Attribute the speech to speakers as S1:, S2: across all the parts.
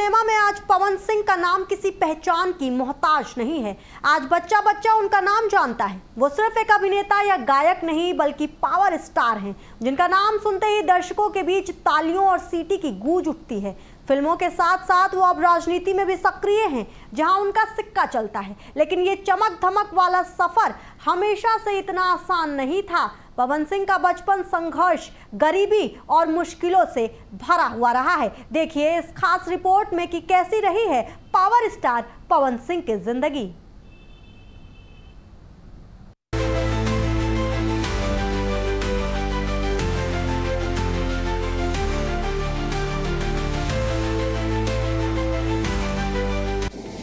S1: Cinema में आज पवन सिंह का नाम किसी पहचान की मोहताज नहीं है। आज बच्चा बच्चा उनका नाम जानता है। वो सिर्फ एक अभिनेता या गायक नहीं बल्कि पावर स्टार हैं, जिनका नाम सुनते ही दर्शकों के बीच तालियों और सीटी की गूंज उठती है। फिल्मों के साथ साथ वो अब राजनीति में भी सक्रिय हैं, जहां उनका सिक्का चलता है। लेकिन ये चमक धमक वाला सफर हमेशा से इतना आसान नहीं था। पवन सिंह का बचपन संघर्ष, गरीबी और मुश्किलों से भरा हुआ रहा है। देखिए इस खास रिपोर्ट में कि कैसी रही है पावर स्टार पवन सिंह की जिंदगी।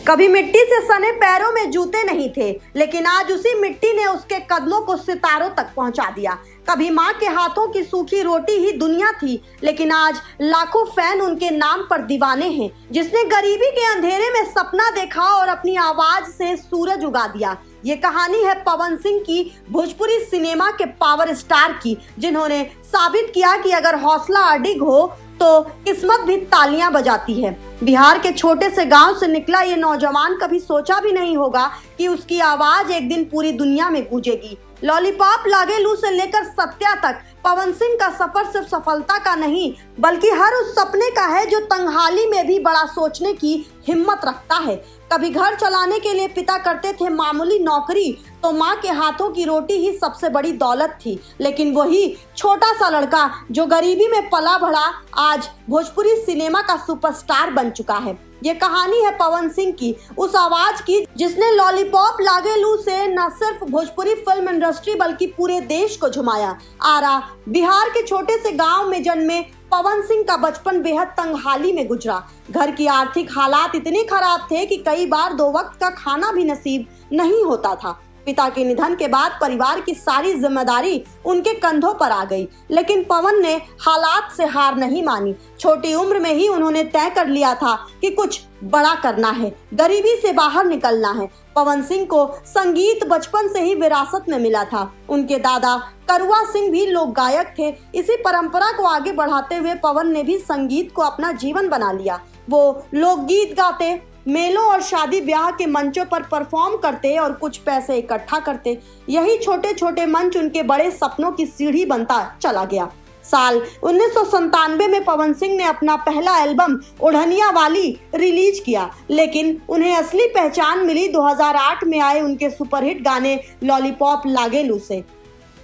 S1: कभी मिट्टी से सने पैरों में जूते नहीं थे, लेकिन आज उसी मिट्टी ने उसके कदमों को सितारों तक पहुंचा दिया। कभी माँ के हाथों की सूखी रोटी ही दुनिया थी, लेकिन आज लाखों फैन उनके नाम पर दीवाने हैं। जिसने गरीबी के अंधेरे में सपना देखा और अपनी आवाज से सूरज उगा दिया। ये कहानी है पवन सिंह की, भोजपुरी सिनेमा के पावर स्टार की, जिन्होंने साबित किया कि अगर हौसला अडिग हो तो किस्मत भी तालियां बजाती है। बिहार के छोटे से गांव से निकला ये नौजवान कभी सोचा भी नहीं होगा कि उसकी आवाज एक दिन पूरी दुनिया में गूंजेगी। लॉलीपॉप लागेलू से लेकर सत्या तक पवन सिंह का सफर सिर्फ सफलता का नहीं बल्कि हर उस सपने का है जो तंगहाली में भी बड़ा सोचने की हिम्मत रखता है। कभी घर चलाने के लिए पिता करते थे मामूली नौकरी, तो माँ के हाथों की रोटी ही सबसे बड़ी दौलत थी। लेकिन वही छोटा सा लड़का जो गरीबी में पला बढ़ा आज भोजपुरी सिनेमा का सुपरस्टार बन चुका है। ये कहानी है पवन सिंह की, उस आवाज की जिसने लॉलीपॉप लागेलू से न सिर्फ भोजपुरी फिल्म इंडस्ट्री बल्कि पूरे देश को झुमाया। आरा बिहार के छोटे से गांव में जन्मे पवन सिंह का बचपन बेहद तंगहाली में गुजरा। घर की आर्थिक हालात इतने खराब थे कि कई बार 2 वक्त का खाना भी नसीब नहीं होता था। पिता के निधन के बाद परिवार की सारी जिम्मेदारी उनके कंधों पर आ गई, लेकिन पवन ने हालात से हार नहीं मानी। छोटी उम्र में ही उन्होंने तय कर लिया था कि कुछ बड़ा करना है, गरीबी से बाहर निकलना है। पवन सिंह को संगीत बचपन से ही विरासत में मिला था। उनके दादा करुआ सिंह भी लोक गायक थे। इसी परंपरा को आगे बढ़ाते हुए पवन ने भी संगीत को अपना जीवन बना लिया। वो लोकगीत गाते, मेलों और शादी ब्याह के मंचों पर परफॉर्म करते और कुछ पैसे इकट्ठा करते। यही छोटे छोटे मंच उनके बड़े सपनों की सीढ़ी बनता चला गया। साल 1997 में पवन सिंह ने अपना पहला एल्बम ओढ़निया वाली रिलीज किया, लेकिन उन्हें असली पहचान मिली 2008 में आए उनके सुपरहिट गाने लॉलीपॉप लागेलू से।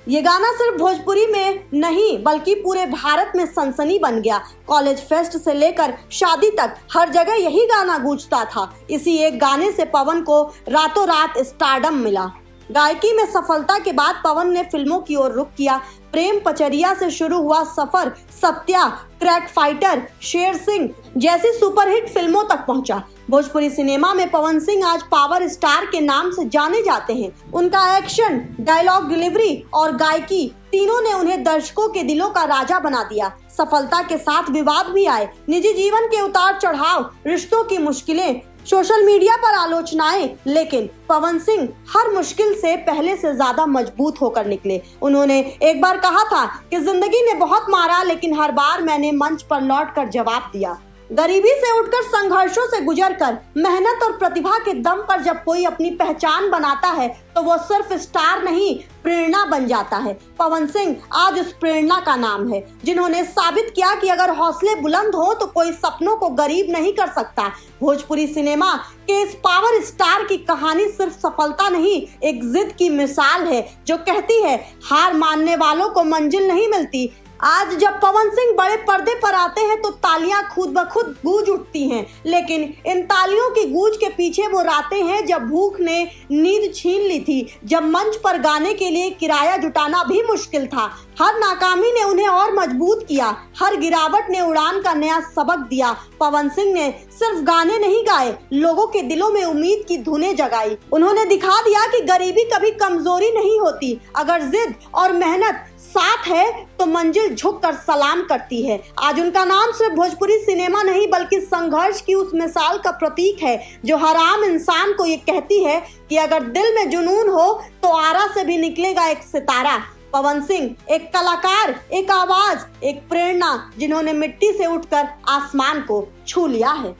S1: ये गाना सिर्फ भोजपुरी में नहीं बल्कि पूरे भारत में सनसनी बन गया। कॉलेज फेस्ट से लेकर शादी तक हर जगह यही गाना गूंजता था। इसी एक गाने से पवन को रातों रात स्टारडम मिला। गायकी में सफलता के बाद पवन ने फिल्मों की ओर रुख किया। प्रेम पचरिया से शुरू हुआ सफर सत्या, क्रैक फाइटर, शेर सिंह जैसी सुपरहिट फिल्मों तक पहुंचा। भोजपुरी सिनेमा में पवन सिंह आज पावर स्टार के नाम से जाने जाते हैं। उनका एक्शन, डायलॉग डिलीवरी और गायकी तीनों ने उन्हें दर्शकों के दिलों का राजा बना दिया। सफलता के साथ विवाद भी आए, निजी जीवन के उतार चढ़ाव, रिश्तों की मुश्किलें, सोशल मीडिया पर आलोचनाएं, लेकिन पवन सिंह हर मुश्किल से पहले से ज्यादा मजबूत होकर निकले। उन्होंने एक बार कहा था कि जिंदगी ने बहुत मारा, लेकिन हर बार मैंने मंच पर लौटकर जवाब दिया। गरीबी से उठकर, संघर्षों से गुजरकर, मेहनत और प्रतिभा के दम पर जब कोई अपनी पहचान बनाता है तो वो सिर्फ स्टार नहीं, प्रेरणा बन जाता है। पवन सिंह आज उस प्रेरणा का नाम है, जिन्होंने साबित किया कि अगर हौसले बुलंद हो तो कोई सपनों को गरीब नहीं कर सकता। भोजपुरी सिनेमा के इस पावर स्टार की कहानी सिर्फ सफलता नहीं, एक जिद की मिसाल है जो कहती है हार मानने वालों को मंजिल नहीं मिलती। आज जब पवन सिंह बड़े पर्दे पर आते हैं तो तालियां खुद ब खुद गूंज उठती हैं, लेकिन इन तालियों की गूंज के पीछे वो रातें हैं जब भूख ने नींद छीन ली थी, जब मंच पर गाने के लिए किराया जुटाना भी मुश्किल था। हर नाकामी ने उन्हें और मजबूत किया, हर गिरावट ने उड़ान का नया सबक दिया। पवन सिंह ने सिर्फ गाने नहीं गाए, लोगों के दिलों में उम्मीद की धुनें जगाई। उन्होंने दिखा दिया कि गरीबी कभी कमजोरी नहीं होती, अगर जिद और मेहनत साथ है तो मंजिल झुककर सलाम करती है। आज उनका नाम सिर्फ भोजपुरी सिनेमा नहीं बल्कि संघर्ष की उस मिसाल का प्रतीक है जो हर आम इंसान को ये कहती है कि अगर दिल में जुनून हो तो आरा से भी निकलेगा एक सितारा। पवन सिंह एक कलाकार, एक आवाज, एक प्रेरणा, जिन्होंने मिट्टी से उठकर आसमान को छू लिया है।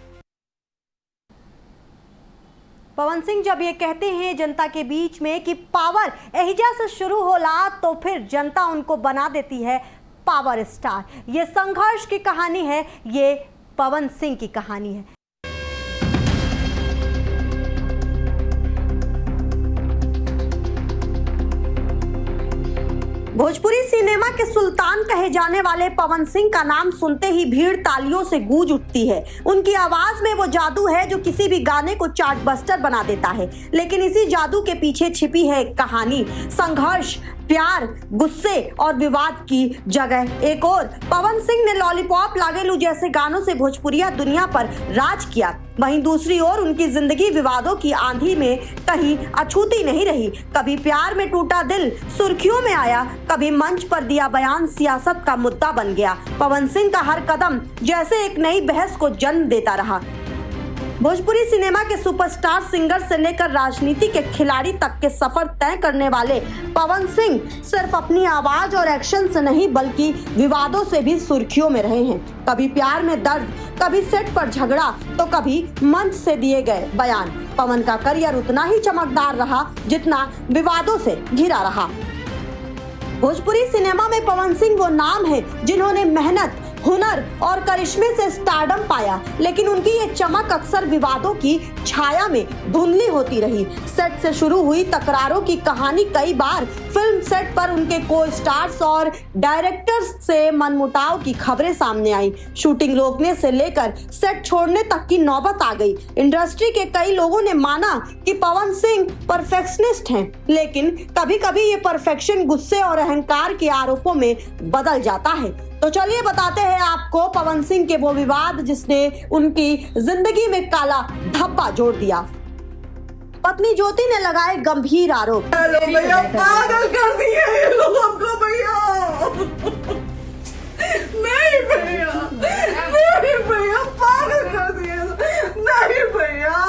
S1: पवन सिंह जब ये कहते हैं जनता के बीच में कि पावर एहिजा से शुरू होला तो फिर जनता उनको बना देती है पावर स्टार। ये संघर्ष की कहानी है, ये पवन सिंह की कहानी है। भोजपुरी सिनेमा के सुल्तान कहे जाने वाले पवन सिंह का नाम सुनते ही भीड़ तालियों से गूंज उठती है। उनकी आवाज में वो जादू है जो किसी भी गाने को चार्टबस्टर बना देता है। लेकिन इसी जादू के पीछे छिपी है एक कहानी, संघर्ष, प्यार, गुस्से और विवाद की जगह एक और। पवन सिंह ने लॉलीपॉप लागेलू जैसे गानों से भोजपुरिया दुनिया पर राज किया। वहीं दूसरी ओर उनकी जिंदगी विवादों की आंधी में कहीं अछूती नहीं रही। कभी प्यार में टूटा दिल सुर्खियों में आया, कभी मंच पर दिया बयान सियासत का मुद्दा बन गया। पवन सिंह का हर कदम जैसे एक नई बहस को जन्म देता रहा। भोजपुरी सिनेमा के सुपरस्टार सिंगर से लेकर राजनीति के खिलाड़ी तक के सफर तय करने वाले पवन सिंह सिर्फ अपनी आवाज और एक्शन से नहीं बल्कि विवादों से भी सुर्खियों में रहे हैं। कभी प्यार में दर्द, कभी सेट पर झगड़ा तो कभी मंच से दिए गए बयान। पवन का करियर उतना ही चमकदार रहा जितना विवादों से घिरा रहा। भोजपुरी सिनेमा में पवन सिंह वो नाम है जिन्होंने मेहनत, हुनर और करिश्मे से स्टारडम पाया, लेकिन उनकी ये चमक अक्सर विवादों की छाया में धुंधली होती रही। सेट से शुरू हुई तकरारों की कहानी कई बार फिल्म सेट पर उनके को स्टार्स और डायरेक्टर्स से मनमुटाव की खबरें सामने आई। शूटिंग रोकने से लेकर सेट छोड़ने तक की नौबत आ गई। इंडस्ट्री के कई लोगों ने माना कि पवन सिंह परफेक्शनिस्ट हैं, लेकिन कभी कभी ये परफेक्शन गुस्से और अहंकार के आरोपों में बदल जाता है। तो चलिए बताते हैं आपको पवन सिंह के वो विवाद जिसने उनकी जिंदगी में काला धब्बा जोड़ दिया। पत्नी ज्योति ने लगाए गंभीर आरोप।
S2: भैया पागल कर दिए ये लोग हमको भैया। नहीं भैया, नहीं भैया पागल कर दिए। नहीं भैया,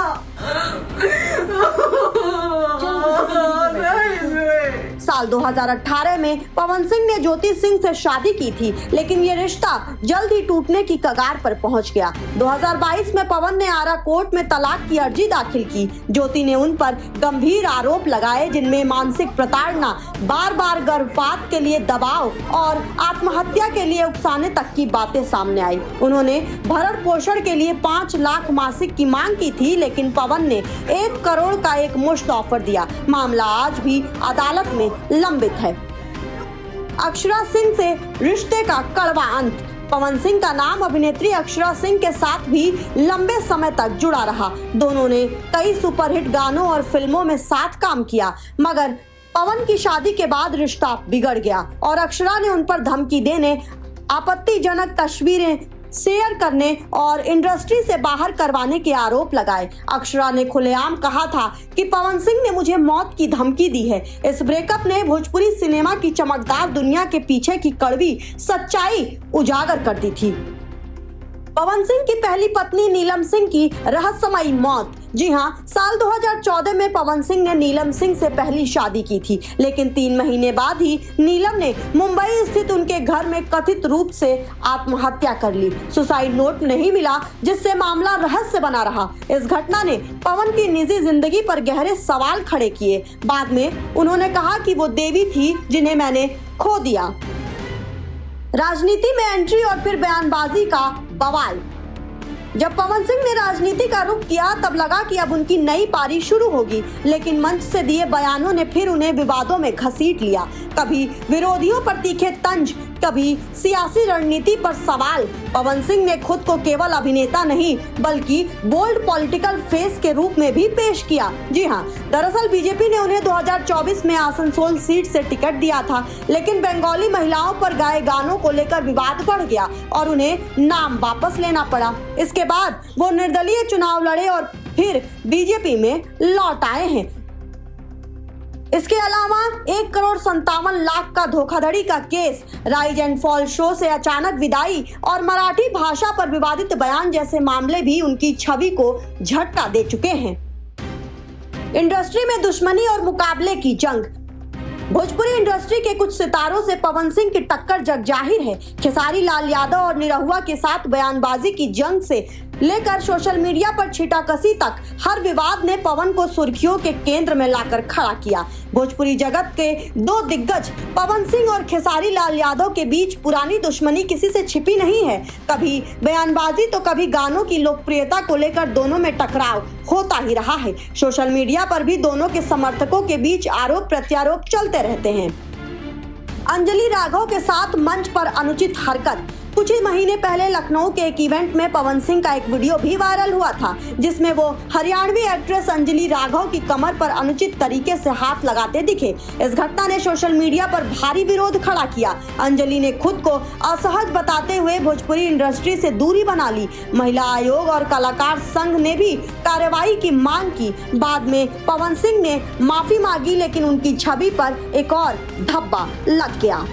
S1: साल 2018 में पवन सिंह ने ज्योति सिंह से शादी की थी, लेकिन ये रिश्ता जल्द ही टूटने की कगार पर पहुंच गया। 2022 में पवन ने आरा कोर्ट में तलाक की अर्जी दाखिल की। ज्योति ने उन पर गंभीर आरोप लगाए जिनमें मानसिक प्रताड़ना, बार बार गर्भपात के लिए दबाव और आत्महत्या के लिए उकसाने तक की बातें सामने आई। उन्होंने भरण पोषण के लिए 5 लाख मासिक की मांग की थी, लेकिन पवन ने 1 करोड़ का एक मुश्त ऑफर दिया। मामला आज भी अदालत में लंबित है। अक्षरा सिंह से रिश्ते का कड़वा अंत। पवन सिंह का नाम अभिनेत्री अक्षरा सिंह के साथ भी लंबे समय तक जुड़ा रहा। दोनों ने कई सुपरहिट गानों और फिल्मों में साथ काम किया, मगर पवन की शादी के बाद रिश्ता बिगड़ गया और अक्षरा ने उन पर धमकी देने, आपत्तिजनक तस्वीरें शेयर करने और इंडस्ट्री से बाहर करवाने के आरोप लगाए। अक्षरा ने खुलेआम कहा था कि पवन सिंह ने मुझे मौत की धमकी दी है। इस ब्रेकअप ने भोजपुरी सिनेमा की चमकदार दुनिया के पीछे की कड़वी सच्चाई उजागर कर दी थी। पवन सिंह की पहली पत्नी नीलम सिंह की रहस्यमयी मौत। जी हां, साल 2014 में पवन सिंह ने नीलम सिंह से पहली शादी की थी, लेकिन 3 महीने बाद ही नीलम ने मुंबई स्थित उनके घर में कथित रूप से आत्महत्या कर ली। सुसाइड नोट नहीं मिला, जिससे मामला रहस्य बना रहा। इस घटना ने पवन की निजी जिंदगी पर गहरे सवाल खड़े किए। बाद में उन्होंने कहा कि वो देवी थी जिन्हें मैंने खो दिया। राजनीति में एंट्री और फिर बयानबाजी का बवाल। जब पवन सिंह ने राजनीति का रुख किया तब लगा कि अब उनकी नई पारी शुरू होगी, लेकिन मंच से दिए बयानों ने फिर उन्हें विवादों में घसीट लिया। कभी विरोधियों पर तीखे तंज, कभी सियासी रणनीति पर सवाल। पवन सिंह ने खुद को केवल अभिनेता नहीं बल्कि बोल्ड पॉलिटिकल फेस के रूप में भी पेश किया। जी हां, दरअसल बीजेपी ने उन्हें 2024 में आसनसोल सीट से टिकट दिया था, लेकिन बंगाली महिलाओं पर गाए गानों को लेकर विवाद बढ़ गया और उन्हें नाम वापस लेना पड़ा। इसके बाद वो निर्दलीय चुनाव लड़े और फिर बीजेपी में लौट आए हैं। इसके अलावा 1,57,00,000 का धोखाधड़ी का case, rise and fall show से अचानक विदाई और मराठी भाषा पर विवादित बयान जैसे मामले भी उनकी छवि को झटका दे चुके हैं। इंडस्ट्री में दुश्मनी और मुकाबले की जंग। भोजपुरी इंडस्ट्री के कुछ सितारों से पवन सिंह की टक्कर जग जाहिर है। खेसारी लाल यादव और निरहुआ के साथ बयानबाजी की जंग से लेकर सोशल मीडिया पर छीटाकशी तक हर विवाद ने पवन को सुर्खियों के केंद्र में लाकर खड़ा किया। भोजपुरी जगत के दो दिग्गज पवन सिंह और खेसारी लाल यादव के बीच पुरानी दुश्मनी किसी से छिपी नहीं है। कभी बयानबाजी तो कभी गानों की लोकप्रियता को लेकर दोनों में टकराव होता ही रहा है। सोशल मीडिया पर भी दोनों के समर्थकों के बीच आरोप प्रत्यारोप चलते रहते हैं। अंजलि राघव के साथ मंच पर अनुचित हरकत। कुछ ही महीने पहले लखनऊ के एक इवेंट में पवन सिंह का एक वीडियो भी वायरल हुआ था, जिसमें वो हरियाणवी एक्ट्रेस अंजलि राघव की कमर पर अनुचित तरीके से हाथ लगाते दिखे। इस घटना ने सोशल मीडिया पर भारी विरोध खड़ा किया। अंजलि ने खुद को असहज बताते हुए भोजपुरी इंडस्ट्री से दूरी बना ली। महिला आयोग और कलाकार संघ ने भी कार्रवाई की मांग की। बाद में पवन सिंह ने माफी मांगी, लेकिन उनकी छवि पर एक और धब्बा लग गया।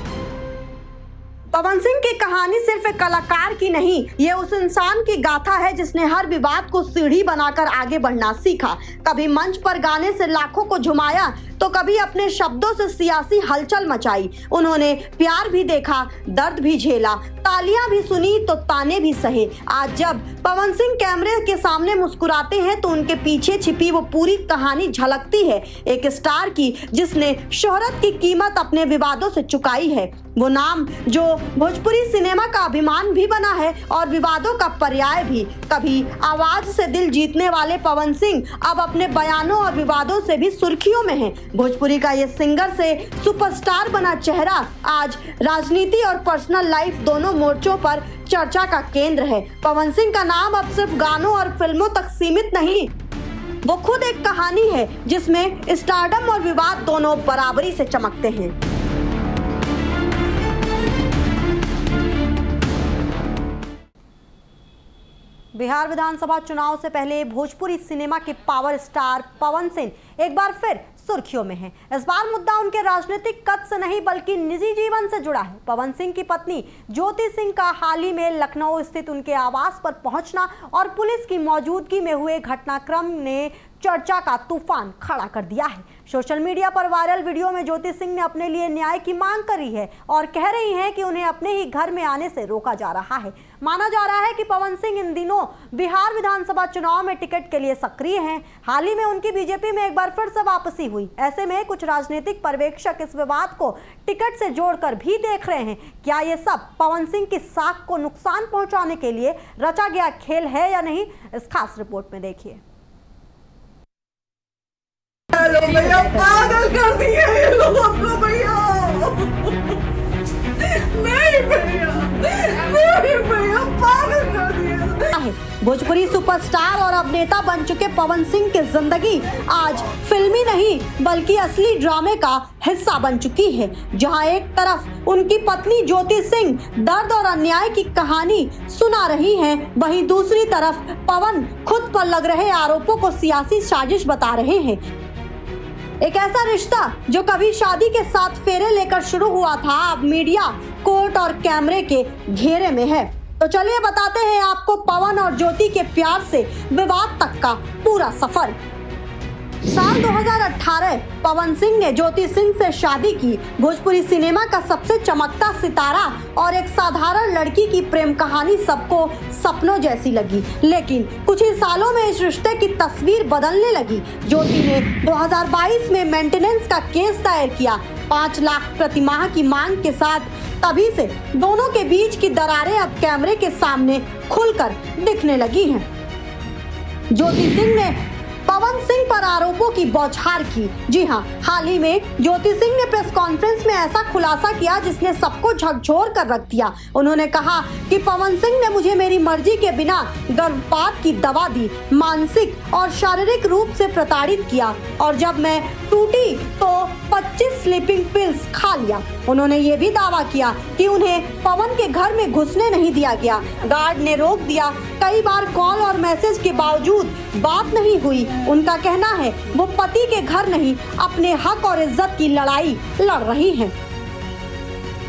S1: पवन सिंह की कहानी सिर्फ एक कलाकार की नहीं, ये उस इंसान की गाथा है जिसने हर विवाद को सीढ़ी बनाकर आगे बढ़ना सीखा। कभी मंच पर गाने से लाखों को झुमाया तो कभी अपने शब्दों से सियासी हलचल मचाई। उन्होंने प्यार भी देखा, दर्द भी झेला, तालियां भी सुनी तो ताने भी सहे। आज जब पवन सिंह कैमरे के सामने मुस्कुराते हैं तो उनके पीछे छिपी वो पूरी कहानी झलकती है। एक स्टार की जिसने शोहरत की कीमत अपने विवादों से चुकाई है। वो नाम जो भोजपुरी सिनेमा का अभिमान भी बना है और विवादों का पर्याय भी। कभी आवाज से दिल जीतने वाले पवन सिंह अब अपने बयानों और विवादों से भी सुर्खियों में हैं। भोजपुरी का ये सिंगर से सुपरस्टार बना चेहरा आज राजनीति और पर्सनल लाइफ दोनों मोर्चों पर चर्चा का केंद्र है। पवन सिंह का नाम अब सिर्फ गानों और फिल्मों तक सीमित नहीं, वो खुद एक कहानी है जिसमें स्टारडम और विवाद दोनों बराबरी से चमकते हैं। बिहार विधानसभा चुनाव से पहले भोजपुरी सिनेमा के पावर स्टार पवन सिंह एक बार फिर सुर्खियों में हैं। इस बार मुद्दा उनके राजनीतिक कद से नहीं बल्कि निजी जीवन से जुड़ा है। पवन सिंह की पत्नी ज्योति सिंह का हाल ही में लखनऊ स्थित उनके आवास पर पहुंचना और पुलिस की मौजूदगी में हुए घटनाक्रम ने चर्चा का तूफान खड़ा कर दिया है। सोशल मीडिया पर वायरल वीडियो में ज्योति सिंह ने अपने लिए न्याय की मांग करी है और कह रही हैं कि उन्हें अपने ही घर में आने से रोका जा रहा है। माना जा रहा है कि पवन सिंह इन दिनों बिहार विधानसभा चुनाव में टिकट के लिए सक्रिय हैं। हाल ही में उनकी बीजेपी में एक बार फिर से वापसी हुई। ऐसे में कुछ राजनीतिक पर्यवेक्षक इस विवाद को टिकट से जोड़कर भी देख रहे हैं। क्या ये सब पवन सिंह की साख को नुकसान पहुंचाने के लिए रचा गया खेल है या नहीं, इस खास रिपोर्ट में देखिए।
S2: भैया पागल कर दिया ये लोग अपना भैया। नहीं भैया पागल कर दिया।
S1: भोजपुरी सुपरस्टार और अभिनेता बन चुके पवन सिंह की जिंदगी आज फिल्मी नहीं बल्कि असली ड्रामे का हिस्सा बन चुकी है, जहां एक तरफ उनकी पत्नी ज्योति सिंह दर्द और अन्याय की कहानी सुना रही हैं, वहीं दूसरी तरफ पवन खुद पर लग रहे आरोपों को सियासी साजिश बता रहे हैं। एक ऐसा रिश्ता जो कभी शादी के साथ फेरे लेकर शुरू हुआ था, अब मीडिया, कोर्ट और कैमरे के घेरे में है। तो चलिए बताते हैं आपको पवन और ज्योति के प्यार से विवाद तक का पूरा सफर। साल 2018 पवन सिंह ने ज्योति सिंह से शादी की। भोजपुरी सिनेमा का सबसे चमकता सितारा और एक साधारण लड़की की प्रेम कहानी सबको सपनों जैसी लगी, लेकिन कुछ ही सालों में इस रिश्ते की तस्वीर बदलने लगी। ज्योति ने 2022 में मेंटेनेंस का केस दायर किया। 5 लाख प्रति माह की मांग के साथ तभी से दोनों के बीच की दरारें अब कैमरे के सामने खुलकर दिखने लगी हैं। ज्योति सिंह ने पवन सिंह पर आरोपों की बौछार की। जी हां, हाल ही में ज्योति सिंह ने प्रेस कॉन्फ्रेंस में ऐसा खुलासा किया जिसने सबको झकझोर कर रख दिया। उन्होंने कहा कि पवन सिंह ने मुझे मेरी मर्जी के बिना गर्भपात की दवा दी, मानसिक और शारीरिक रूप से प्रताड़ित किया और जब मैं टूटी तो 25 स्लीपिंग पिल्स खा लिया। उन्होंने ये भी दावा किया कि उन्हें पवन के घर में घुसने नहीं दिया गया, गार्ड ने रोक दिया। कई बार कॉल और मैसेज के बावजूद बात नहीं हुई। उनका कहना है वो पति के घर नहीं, अपने हक और इज्जत की लड़ाई लड़ रही हैं।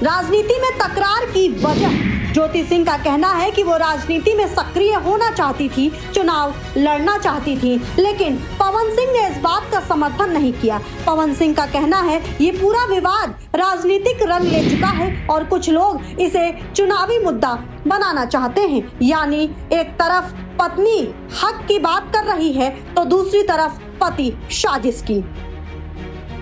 S1: राजनीति में तकरार की वजह ज्योति सिंह का कहना है कि वो राजनीति में सक्रिय होना चाहती थी, चुनाव लड़ना चाहती थी, लेकिन पवन सिंह ने इस बात का समर्थन नहीं किया। पवन सिंह का कहना है ये पूरा विवाद राजनीतिक रंग ले चुका है और कुछ लोग इसे चुनावी मुद्दा बनाना चाहते हैं। यानी एक तरफ पत्नी हक की बात कर रही है तो दूसरी तरफ पति साजिश की।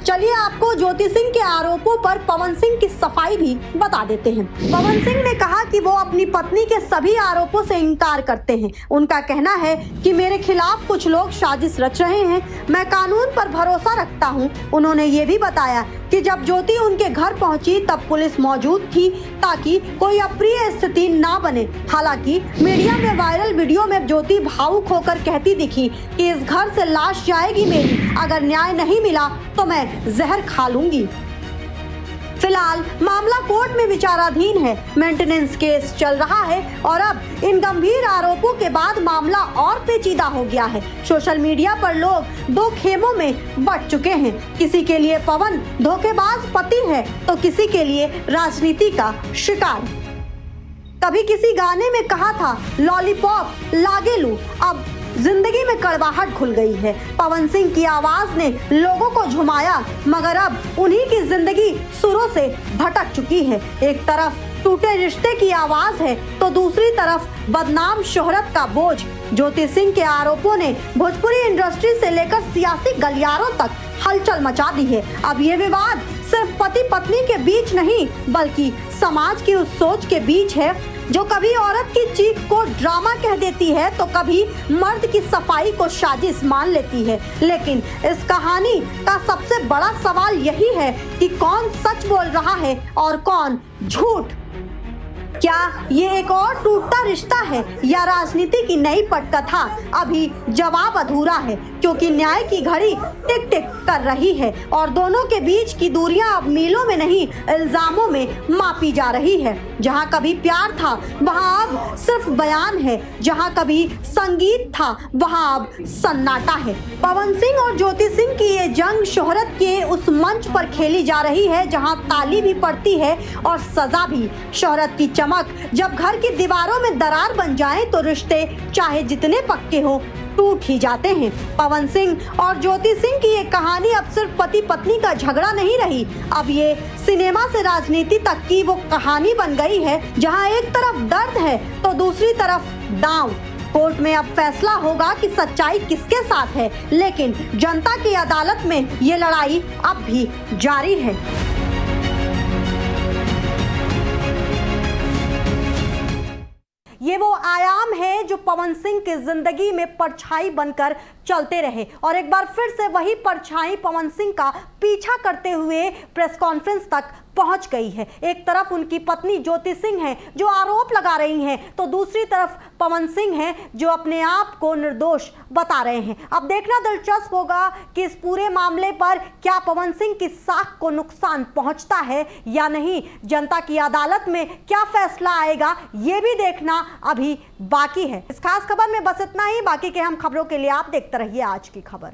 S1: चलिए आपको ज्योति सिंह के आरोपों पर पवन सिंह की सफाई भी बता देते हैं। पवन सिंह ने कहा कि वो अपनी पत्नी के सभी आरोपों से इनकार करते हैं। उनका कहना है कि मेरे खिलाफ कुछ लोग साजिश रच रहे हैं, मैं कानून पर भरोसा रखता हूं। उन्होंने ये भी बताया कि जब ज्योति उनके घर पहुंची तब पुलिस मौजूद थी ताकि कोई अप्रिय स्थिति ना बने। हालांकि मीडिया में वायरल वीडियो में ज्योति भावुक होकर कहती दिखी कि इस घर से लाश जाएगी मेरी, अगर न्याय नहीं मिला तो मैं जहर खा लूंगी। फिलहाल मामला कोर्ट में विचाराधीन है, मेंटेनेंस केस चल रहा है और अब इन गंभीर आरोपों के बाद मामला और पेचीदा हो गया है। सोशल मीडिया पर लोग दो खेमों में बंट चुके हैं। किसी के लिए पवन धोखेबाज पति है तो किसी के लिए राजनीति का शिकार। कभी किसी गाने में कहा था लॉलीपॉप लागे लू, अब जिंदगी में कड़वाहट घुल गई है। पवन सिंह की आवाज ने लोगों को झुमाया मगर अब उन्हीं की जिंदगी सुरों से भटक चुकी है। एक तरफ टूटे रिश्ते की आवाज है तो दूसरी तरफ बदनाम शोहरत का बोझ। ज्योति सिंह के आरोपों ने भोजपुरी इंडस्ट्री से लेकर सियासी गलियारों तक हलचल मचा दी है। अब ये विवाद सिर्फ पति पत्नी के बीच नहीं बल्कि समाज की उस सोच के बीच है जो कभी औरत की चीख को ड्रामा कह देती है तो कभी मर्द की सफाई को साजिश मान लेती है। लेकिन इस कहानी का सबसे बड़ा सवाल यही है कि कौन सच बोल रहा है और कौन झूठ। क्या ये एक और टूटता रिश्ता है या राजनीति की नई पटकथा? अभी जवाब अधूरा है क्योंकि न्याय की घड़ी टिक टिक कर रही है और दोनों के बीच की दूरियां अब मीलों में नहीं इल्जामों में मापी जा रही है। जहां कभी प्यार था वहां अब सिर्फ बयान है, जहां कभी संगीत था वहां अब सन्नाटा है। पवन सिंह और ज्योति सिंह की ये जंग शोहरत के उस मंच पर खेली जा रही है जहां ताली भी पड़ती है और सजा भी। शोहरत की चमक जब घर की दीवारों में दरार बन जाए तो रिश्ते चाहे जितने पक्के हो टूट ही जाते हैं। पवन सिंह और ज्योति सिंह की ये कहानी अब सिर्फ पति पत्नी का झगड़ा नहीं रही, अब ये सिनेमा से राजनीति तक की वो कहानी बन गई है जहां एक तरफ दर्द है तो दूसरी तरफ दांव। कोर्ट में अब फैसला होगा कि सच्चाई किसके साथ है, लेकिन जनता की अदालत में ये लड़ाई अब भी जारी है। ये वो आयाम है जो पवन सिंह की जिंदगी में परछाई बनकर चलते रहे और एक बार फिर से वही परछाई पवन सिंह का पीछा करते हुए प्रेस कॉन्फ्रेंस तक पहुंच गई है। एक तरफ उनकी पत्नी ज्योति सिंह है जो आरोप लगा रही हैं तो दूसरी तरफ पवन सिंह है जो अपने आप को निर्दोष बता रहे हैं। अब देखना दिलचस्प होगा कि इस पूरे मामले पर क्या पवन सिंह की साख को नुकसान पहुंचता है या नहीं। जनता की अदालत में क्या फैसला आएगा ये भी देखना अभी बाकी है। इस खास खबर में बस इतना ही। बाकी के हम खबरों के लिए आप देखते रहिए आज की खबर।